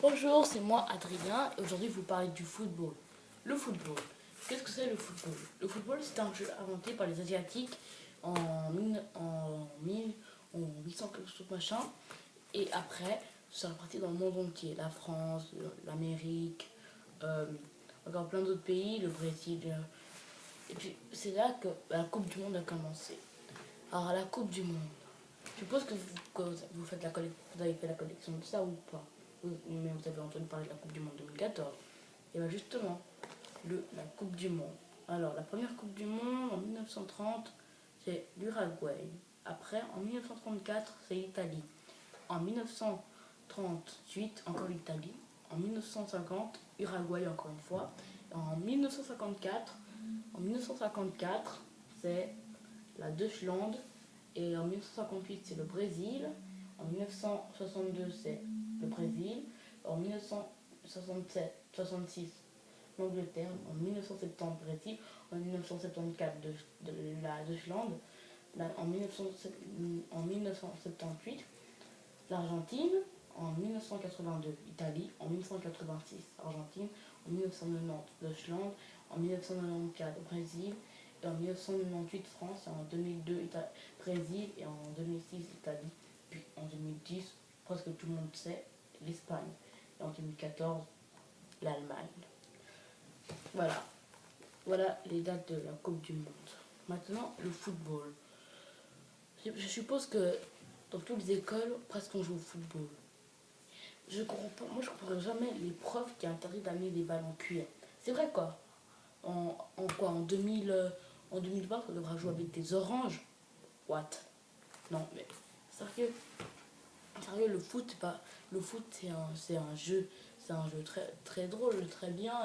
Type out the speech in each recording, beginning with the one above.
Bonjour, c'est moi Adrien et aujourd'hui je vous parler du football. Le football. Qu'est-ce que c'est le football? Le football c'est un jeu inventé par les Asiatiques en 800 quelque chose machin. Et après, ça a réparti dans le monde entier. La France, l'Amérique, euh, encore plein d'autres pays, le Brésil. Et puis c'est là que la Coupe du Monde a commencé. Alors à la Coupe du Monde, je suppose que vous faites vous avez fait la collection de ça ou pas? Mais vous avez entendu parler de la Coupe du Monde 2014. Et bien justement, la Coupe du Monde. Alors, la première Coupe du Monde en 1930, c'est l'Uruguay. Après, en 1934, c'est l'Italie. En 1938, encore l'Italie. En 1950, Uruguay encore une fois. En 1954, c'est la Deutschland. Et en 1958, c'est le Brésil. En 1962, c'est le Brésil. En 1966, l'Angleterre. En 1970, Brésil. En 1974, de la Deutschland. En 1978, l'Argentine. En 1982, Italie. En 1986, Argentine. En 1990, Deutschland. En 1994, Brésil. Et en 1998, France. Et en 2002, Brésil. Et en 2006, Italie. Puis en 2010, presque tout le monde sait, l'Espagne. Et en 2014, l'Allemagne. Voilà. Voilà les dates de la Coupe du Monde. Maintenant, le football. Je suppose que dans toutes les écoles, presque on joue au football. Moi, je comprends jamais les profs qui interdisent d'amener des balles en cuir. C'est vrai quoi. En 2020, on devra jouer avec des oranges. What? Non, mais sérieux. Sérieux, le foot, c'est pas. Le foot, c'est un jeu. C'est un jeu très, très drôle, très bien,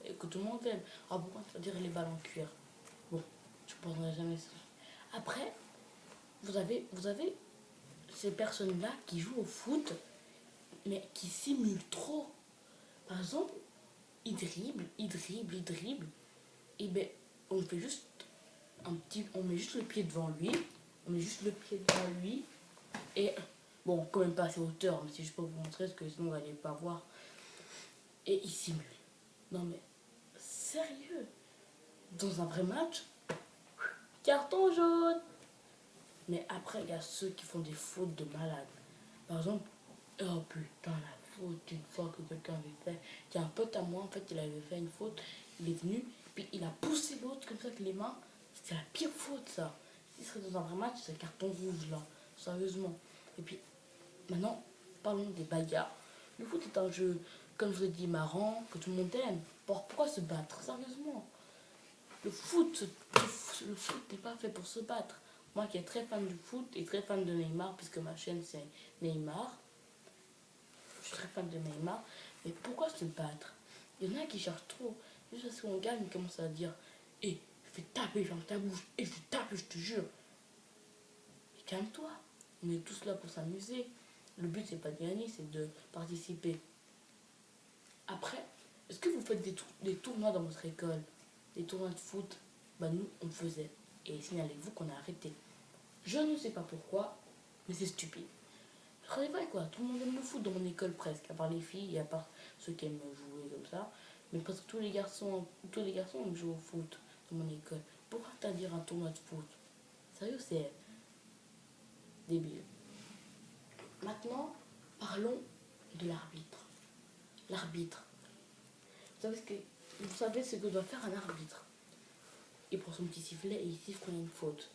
et que tout le monde aime. Alors pourquoi dire les balles en cuir? Bon, je ne prendrai jamais ça. Après, vous avez ces personnes-là qui jouent au foot, mais qui simulent trop. Par exemple, ils dribblent, et ben on fait juste on met juste le pied devant lui, et bon, quand même pas à ses hauteurs, mais c'est juste pour vous montrer, parce que sinon vous n'allez pas voir. Et il simule. Non mais, sérieux? Dans un vrai match, carton jaune. Mais après, il y a ceux qui font des fautes de malade. Par exemple, oh putain, la faute une fois que quelqu'un avait fait. Il y a un pote à moi, en fait, il avait fait une faute. Il est venu, puis il a poussé l'autre comme ça avec les mains. C'était la pire faute, ça. S'il serait dans un vrai match, c'est carton rouge, là. Sérieusement. Et puis, maintenant, parlons des bagarres. Le foot est un jeu, comme je vous ai dit, marrant, que tout le monde aime. Pourquoi se battre? Sérieusement. Le foot n'est pas fait pour se battre. Moi qui est très fan du foot et très fan de Neymar, puisque ma chaîne c'est Neymar, je suis très fan de Neymar, mais pourquoi se battre? Il y en a qui cherchent trop. Juste parce qu'on gagne, ils commencent à dire hé, je vais taper dans ta bouche, et je vais taper, je te jure. Et calme-toi, on est tous là pour s'amuser. Le but c'est pas de gagner, c'est de participer. Après, est-ce que vous faites des tournois dans votre école? Des tournois de foot? Bah nous, on faisait. Et signalez-vous qu'on a arrêté. Je ne sais pas pourquoi, mais c'est stupide. C'est vrai quoi, tout le monde aime le foot dans mon école presque, à part les filles et à part ceux qui aiment jouer comme ça. Mais presque tous les garçons aiment jouer au foot dans mon école. Pourquoi t'as dire un tournoi de foot? Sérieux, c'est débile. Maintenant, parlons de l'arbitre. L'arbitre. Vous savez ce que doit faire un arbitre? Il prend son petit sifflet et il siffle quand il y a une faute.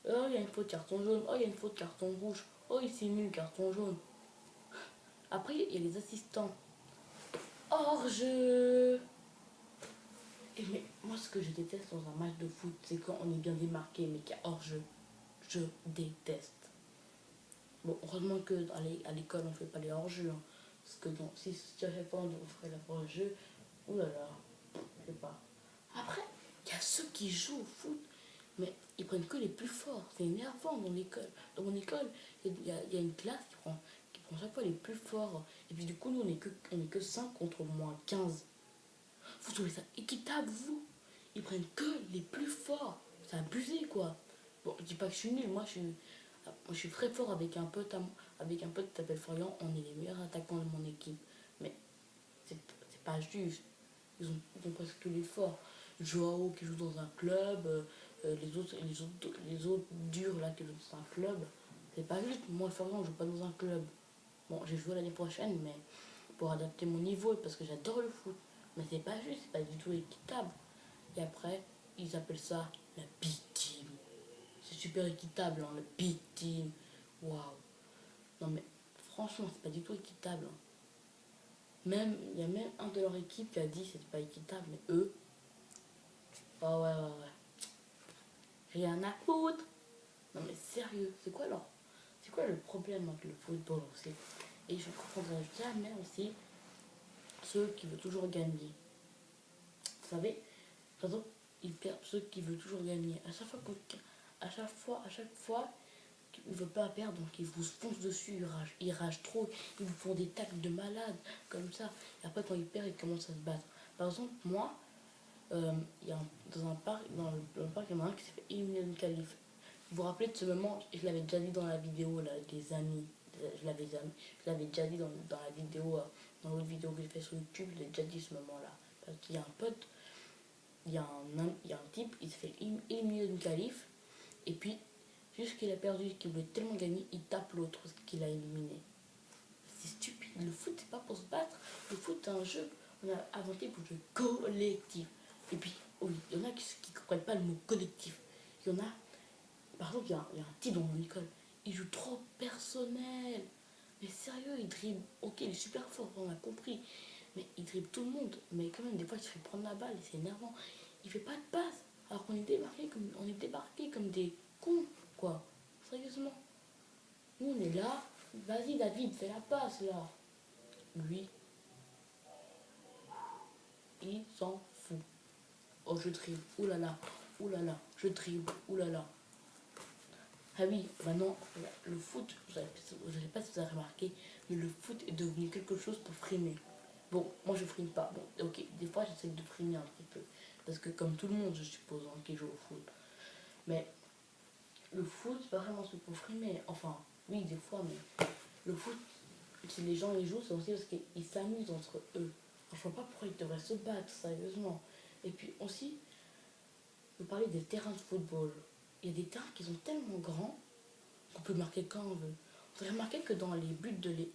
Oh, il y a une faute, carton jaune. Oh, il y a une faute, carton rouge. Oh, il simule, carton jaune. Après, il y a les assistants. Hors-jeu. Et mais moi, ce que je déteste dans un match de foot, c'est quand on est bien démarqué, mais qu'il y a hors-jeu. Je déteste. Bon, heureusement que à l'école, on ne fait pas les hors-jeux. Hein. Parce que bon, si tu as fait pas, on ferait la hors-jeu. Ouh là là, je sais pas. Après, il y a ceux qui jouent au foot, mais ils prennent que les plus forts. C'est énervant dans l'école. Dans mon école, il y a une classe qui prend chaque fois les plus forts. Et puis du coup, nous, on est que 5 contre moins 15. Vous trouvez ça équitable, vous? Ils prennent que les plus forts. C'est abusé, quoi. Bon, je dis pas que je suis nul. Moi, je suis très fort avec un pote qui s'appelle Florian. On est les meilleurs attaquants de mon équipe. juste. Ils ont presque tous les forts. Joao qui joue dans un club, les autres durs là qui jouent dans un club. C'est pas juste. Moi, Florian, je joue pas dans un club. Bon, j'ai joué l'année prochaine, mais pour adapter mon niveau, parce que j'adore le foot. Mais c'est pas juste, c'est pas du tout équitable. Et après, ils appellent ça la B-Team. C'est super équitable, hein, le B-Team. Waouh. Non mais, franchement, c'est pas du tout équitable. Hein. Même, il y a même un de leur équipe qui a dit que c'était pas équitable, mais eux, oh ouais. Rien à foutre. Non mais sérieux, c'est quoi le problème avec le football aussi? Et je ne comprendrai jamais aussi ceux qui veulent toujours gagner. Vous savez, par exemple, ils perdent ceux qui veulent toujours gagner. À chaque fois, ils ne veulent pas perdre, donc ils vous foncent dessus, ils ragent trop, ils vous font des tacles de malade, comme ça. Et après, quand ils perdent, ils commencent à se battre. Par exemple, moi, dans un parc, dans le parc, il y en a un qui s'est fait éliminer de qualif. Vous vous rappelez de ce moment, je l'avais déjà dit dans la vidéo là, des amis. Je l'avais déjà dit dans la vidéo, dans l'autre vidéo que j'ai fait sur YouTube, je l'ai déjà dit ce moment-là. Parce qu'il y a un pote, il y a un type, il s'est fait éliminer d'une qualif, et puis, juste qu'il a perdu, qu'il voulait tellement gagner, il tape l'autre qu'il a éliminé. C'est stupide, le foot c'est pas pour se battre, le foot c'est un jeu, on a inventé pour jouer collectif. Et puis, oui, il y en a qui ne comprennent pas le mot collectif. Il y en a, par exemple, il y a un type dans mon école, il joue trop personnel. Mais sérieux, il dribble, ok, il est super fort, on a compris. Mais il dribble tout le monde. Mais quand même, des fois, il se fait prendre la balle et c'est énervant. Il fait pas de passe. Alors qu'on est débarqué comme des cons, quoi. Sérieusement. Nous, on est là. Vas-y, David, fais la passe, là. Lui, il s'en fout. Oh, je dribble. Ouh là là. Je dribble. Ouh là là. Ah oui, maintenant, le foot, je ne sais pas si vous avez remarqué, mais le foot est devenu quelque chose pour frimer. Bon, moi je frime pas. Bon, ok, des fois j'essaie de frimer un petit peu. Parce que comme tout le monde, je suppose, hein, qui joue au foot. Mais le foot, c'est pas vraiment ce pour frimer. Enfin, oui, des fois, mais le foot, si les gens y jouent, c'est aussi parce qu'ils s'amusent entre eux. Je vois pas pourquoi ils devraient se battre, sérieusement. Et puis aussi, vous parlez des terrains de football. Il y a des terrains qui sont tellement grands qu'on peut marquer quand on veut. Vous avez remarqué que dans les buts, des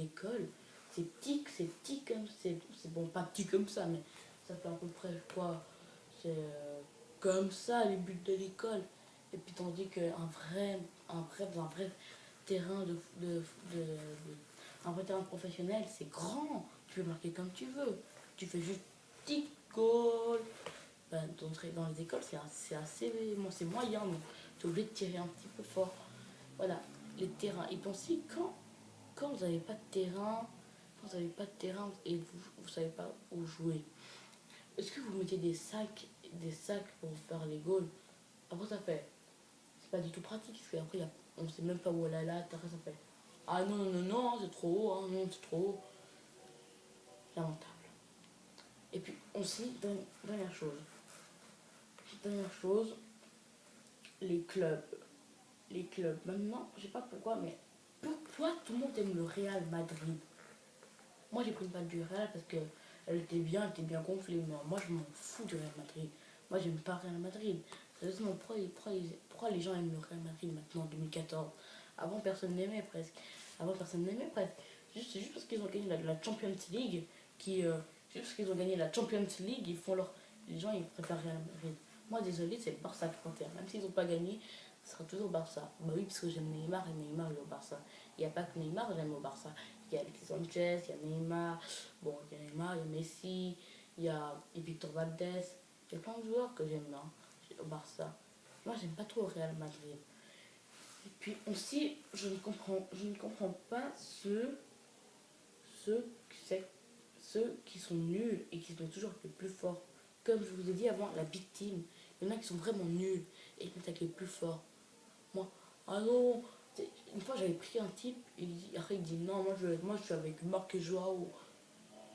écoles, c'est petit comme c'est bon, pas petit comme ça, mais ça fait à peu près quoi, c'est comme ça les buts de l'école. Et puis tandis un vrai terrain un vrai terrain professionnel, c'est grand. Tu peux marquer comme tu veux. Tu fais juste tic goal. Ben, dans les écoles, c'est assez, bon, c'est moyen, donc tu es obligé de tirer un petit peu fort. Voilà, les terrains. Et pensez, quand vous n'avez pas de terrain, et vous ne savez pas où jouer, est-ce que vous mettez des sacs pour faire les goals? Après, c'est pas du tout pratique, parce qu'après, on ne sait même pas où elle est là, après, ça fait, ah non, c'est trop haut, hein, non, c'est trop haut. Lamentable. Et puis, aussi, dernière chose, les clubs. Les clubs. Maintenant, je sais pas pourquoi, mais pourquoi tout le monde aime le Real Madrid? Moi, j'ai pris une balle du Real parce que elle était bien gonflée. Mais moi, je m'en fous du Real Madrid. Moi, j'aime pas Real Madrid. Sérieusement, pourquoi les gens aiment le Real Madrid maintenant en 2014? Avant, personne n'aimait presque. C'est juste parce qu'ils ont gagné la Champions League juste parce qu'ils ont gagné la Champions League, les gens ils préfèrent Real Madrid. Moi, désolé, c'est le Barça qui préfère. Même s'ils n'ont pas gagné, ce sera toujours Barça. Bah oui, parce que j'aime Neymar et Neymar il est au Barça. Il n'y a pas que Neymar, j'aime au Barça. Il y a Alexis Sanchez, il y a Neymar, bon, il y a Neymar, il y a Messi, il y a Victor Valdés. Il y a plein de joueurs que j'aime bien au Barça. Moi, j'aime pas trop le Real Madrid. Et puis aussi, je ne comprends pas ceux, ceux qui sont nuls et qui sont toujours les plus forts. Comme je vous ai dit avant, la Big Team. Il y en a qui sont vraiment nuls et qui mettent les plus forts. Moi, ah non, une fois j'avais pris un type, après il dit non, moi je suis avec Marc et Joao.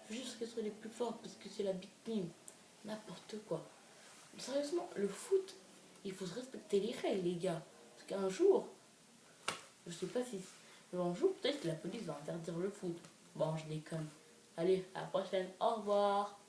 Je veux juste qu'ils soient les plus forts parce que c'est la Big Team. N'importe quoi. Sérieusement, le foot, il faut se respecter les règles, les gars. Parce qu'un jour, je sais pas si. Un jour, peut-être que la police va interdire le foot. Bon, je déconne. Allez, à la prochaine. Au revoir.